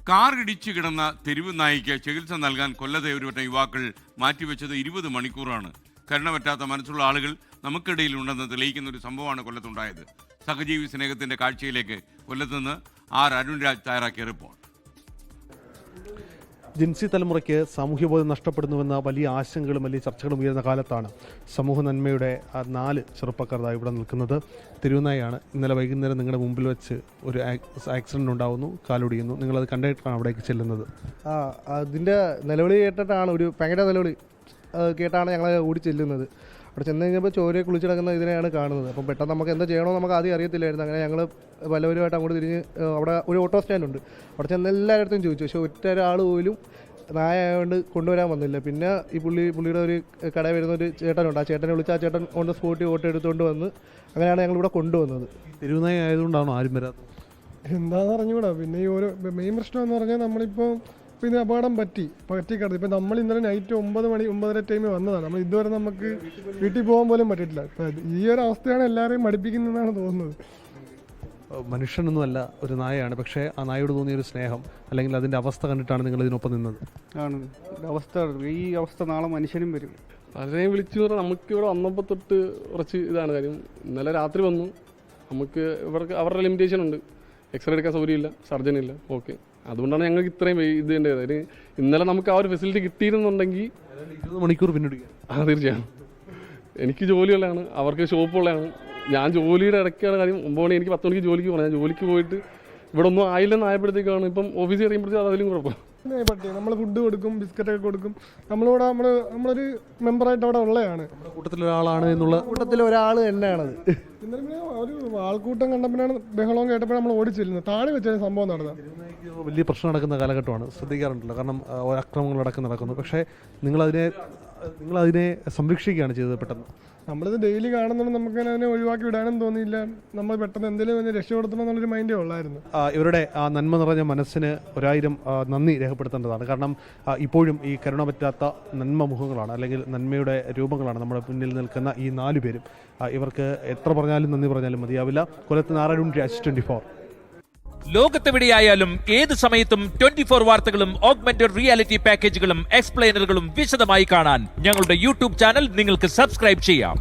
Car ഇടിച്ചു കിടന്ന തെരുവ് നായിക്ക് ചികിത്സ നൽകാൻ കൊല്ലത്തെ ഒരുവട്ടം യുവാക്കൾ മാറ്റിവെച്ചത് 20 മണിക്കൂറാണ്. കരുണ പറ്റാത്ത മനസ്സുള്ള ആളുകൾ നമുക്കിടയിൽ ഉണ്ടെന്ന് തെളിയിക്കുന്ന ഒരു സംഭവമാണ് കൊല്ലത്തുണ്ടായത്. സഹജീവി സ്നേഹത്തിന്റെ കാഴ്ചയിലേക്ക് കൊല്ലത്തുനിന്ന് അരുൺ രാജ് തയ്യാറാക്കിയ റിപ്പോർട്ട്. ജിൻസി തലമുറയ്ക്ക് സാമൂഹ്യബോധം നഷ്ടപ്പെടുന്നുവെന്ന വലിയ ആശങ്കകളും വലിയ ചർച്ചകളും ഉയർന്ന കാലത്താണ് സമൂഹ നന്മയുടെ 4 ചെറുപ്പക്കാർ ഇവിടെ നിൽക്കുന്നത്. തിരുവനായാണ്. ഇന്നലെ വൈകുന്നേരം നിങ്ങളുടെ മുമ്പിൽ വെച്ച് ഒരു ആക്സിഡന്റ് ഉണ്ടാകുന്നു, കാലൊടിയുന്നു. നിങ്ങളത് കണ്ടിട്ടാണ് അവിടേക്ക് ചെല്ലുന്നത്. അതിൻ്റെ നിലവിളി കേട്ടിട്ടാണ്, ഒരു ഭയങ്കര നിലവിളി കേട്ടാണ് ഞങ്ങൾ ഓടി ചെല്ലുന്നത്. അവിടെ ചെന്ന് കഴിഞ്ഞപ്പോൾ ചോരയെ കുളിച്ച് കിടക്കുന്ന ഇതിനെയാണ് കാണുന്നത്. അപ്പം പെട്ടെന്ന് നമുക്ക് എന്താ ചെയ്യണമെന്ന് നമുക്ക് ആദ്യം അറിയത്തില്ലായിരുന്നു. അങ്ങനെ ഞങ്ങൾ പലവരുമായിട്ട് അങ്ങോട്ട് തിരിഞ്ഞ് അവിടെ ഒരു ഓട്ടോ സ്റ്റാൻഡുണ്ട്, അവിടെ ചെന്ന് എല്ലായിടത്തും ചോദിച്ചു. പക്ഷേ ഒറ്റ ഒരാൾ പോലും നായ ആയതുകൊണ്ട് കൊണ്ടുവരാൻ വന്നില്ല. പിന്നെ ഈ പുള്ളിയുടെ ഒരു കട വരുന്ന ഒരു ചേട്ടനുണ്ട്, ആ ചേട്ടനെ വിളിച്ച് ആ ചേട്ടൻ ഓൺ ദ സ്പോട്ടിൽ ഓട്ടോ എടുത്തുകൊണ്ട് വന്ന് അങ്ങനെയാണ് ഞങ്ങളിവിടെ കൊണ്ടുവന്നത്. തിരുവനായ ആയതുകൊണ്ടാണോ ആരും വരാത്തത്? എന്താണെന്ന് അറിഞ്ഞുകൂടാ. പിന്നെ ഈ ഒരു മെയിൻ പ്രശ്നം എന്ന് പറഞ്ഞാൽ നമ്മളിപ്പോൾ പിന്നെ അപകടം പറ്റിക്കിടന്നു. ഇപ്പം നമ്മൾ ഇന്നലെ നൈറ്റ് 9-9:30 ടൈമിൽ വന്നതാണ്. നമ്മൾ ഇതുവരെ നമുക്ക് വീട്ടിൽ പോകാൻ പോലും പറ്റിയിട്ടില്ല. ഇപ്പം ഈ ഒരു അവസ്ഥയാണ് എല്ലാവരെയും മടുപ്പിക്കുന്നതെന്നാണ് തോന്നുന്നത്. മനുഷ്യനൊന്നുമല്ല, ഒരു നായയാണ്. പക്ഷേ ആ നായോട് തോന്നിയ ഒരു സ്നേഹം അല്ലെങ്കിൽ അതിൻ്റെ അവസ്ഥ കണ്ടിട്ടാണ് നിങ്ങൾ ഇതിനൊപ്പം നിന്നത്. ആണ് ഈ അവസ്ഥ നാളെ മനുഷ്യനും വരും. പലരെയും വിളിച്ചു പറഞ്ഞാൽ നമുക്ക് ഇവിടെ വന്നപ്പോൾ തൊട്ട് കുറച്ച് ഇതാണ് കാര്യം. ഇന്നലെ രാത്രി വന്നു. നമുക്ക് ഇവർക്ക് അവരുടെ ലിമിറ്റേഷൻ ഉണ്ട്. എക്സ്റേ എടുക്കാൻ സൗകര്യമില്ല, സർജൻ ഇല്ല. ഓക്കെ, അതുകൊണ്ടാണ് ഞങ്ങൾക്ക് ഇത്രയും ഇത് ചെയ്യേണ്ടത്. അതായത് ഇന്നലെ നമുക്ക് ആ ഒരു ഫെസിലിറ്റി കിട്ടിയിരുന്നുണ്ടെങ്കിൽ 20 മണിക്കൂർ പിന്നിടുക. തീർച്ചയായും. എനിക്ക് ജോലിയുള്ളതാണ്, അവർക്ക് ഷോപ്പുള്ളതാണ്. ഞാൻ ജോലിയുടെ ഇടയ്ക്കാണ് കാര്യം. 9 മണി എനിക്ക് 10 മണിക്ക് ജോലിക്ക് പോകണം. ഞാൻ ജോലിക്ക് പോയിട്ട് ഇവിടെ ഒന്നും ആയില്ലെന്ന് ആയപ്പോഴത്തേക്കാണ് ഇപ്പം ഓഫീസിൽ അറിയുമ്പോഴത്തേക്കും അതിലും കുഴപ്പം. പറ്റി നമ്മൾ ഫുഡ് കൊടുക്കും, ബിസ്ക്കറ്റൊക്കെ കൊടുക്കും. നമ്മളൊരു മെമ്പറായിട്ട് അവിടെ ഉള്ളതാണ്. കൂട്ടത്തിലൊരാളാണ് എന്നുള്ള കൂട്ടത്തിലൊരാൾ തന്നെയാണത്. ഇന്നലെ പിന്നെ ഒരു ആൾക്കൂട്ടം കണ്ടപ്പോഴാണ് ബഹളവും കേട്ടപ്പോഴാണ് നമ്മൾ ഓടിച്ചെല്ലുന്നത്. താഴെ വെച്ചാണ് സംഭവം നടന്നത്. വലിയ പ്രശ്നം നടക്കുന്ന കാലഘട്ടമാണ്, ശ്രദ്ധിക്കാറുണ്ടല്ലോ. കാരണം അക്രമങ്ങളടക്കം നടക്കുന്നു. പക്ഷേ നിങ്ങളതിനെ സംരക്ഷിക്കുകയാണ് ചെയ്തത്. പെട്ടെന്ന് നമ്മളിത് ഡെയിലി കാണുന്നത് നമുക്ക് അതിനെ ഒഴിവാക്കി വിടാനും തോന്നിയില്ല. നമ്മൾ പെട്ടെന്ന് എന്തെങ്കിലും അതിനെ രക്ഷപ്പെടുത്തണം എന്നുള്ളൊരു മൈൻഡേ ഉള്ളായിരുന്നു. ഇവരുടെ ആ നന്മ നിറഞ്ഞ മനസ്സിന് 1000 നന്ദി രേഖപ്പെടുത്തേണ്ടതാണ്. കാരണം ഇപ്പോഴും ഈ കരുണ പറ്റാത്ത നന്മ മുഖങ്ങളാണ്, അല്ലെങ്കിൽ നന്മയുടെ രൂപങ്ങളാണ് നമ്മുടെ മുന്നിൽ നിൽക്കുന്ന ഈ 4 പേരും. ഇവർക്ക് എത്ര പറഞ്ഞാലും നന്ദി പറഞ്ഞാലും മതിയാവില്ല. കൊല്ലത്ത് അരുൺ രാജ്, 24. ലോകത്തെവിടെയായാലും ഏത് സമയത്തും 24 വാർത്തകളും ഓഗ്മെന്റഡ് റിയാലിറ്റി പാക്കേജുകളും എക്സ്പ്ലെയിനറുകളും വിശദമായി കാണാൻ ഞങ്ങളുടെ യൂട്യൂബ് ചാനൽ നിങ്ങൾക്ക് സബ്സ്ക്രൈബ് ചെയ്യാം.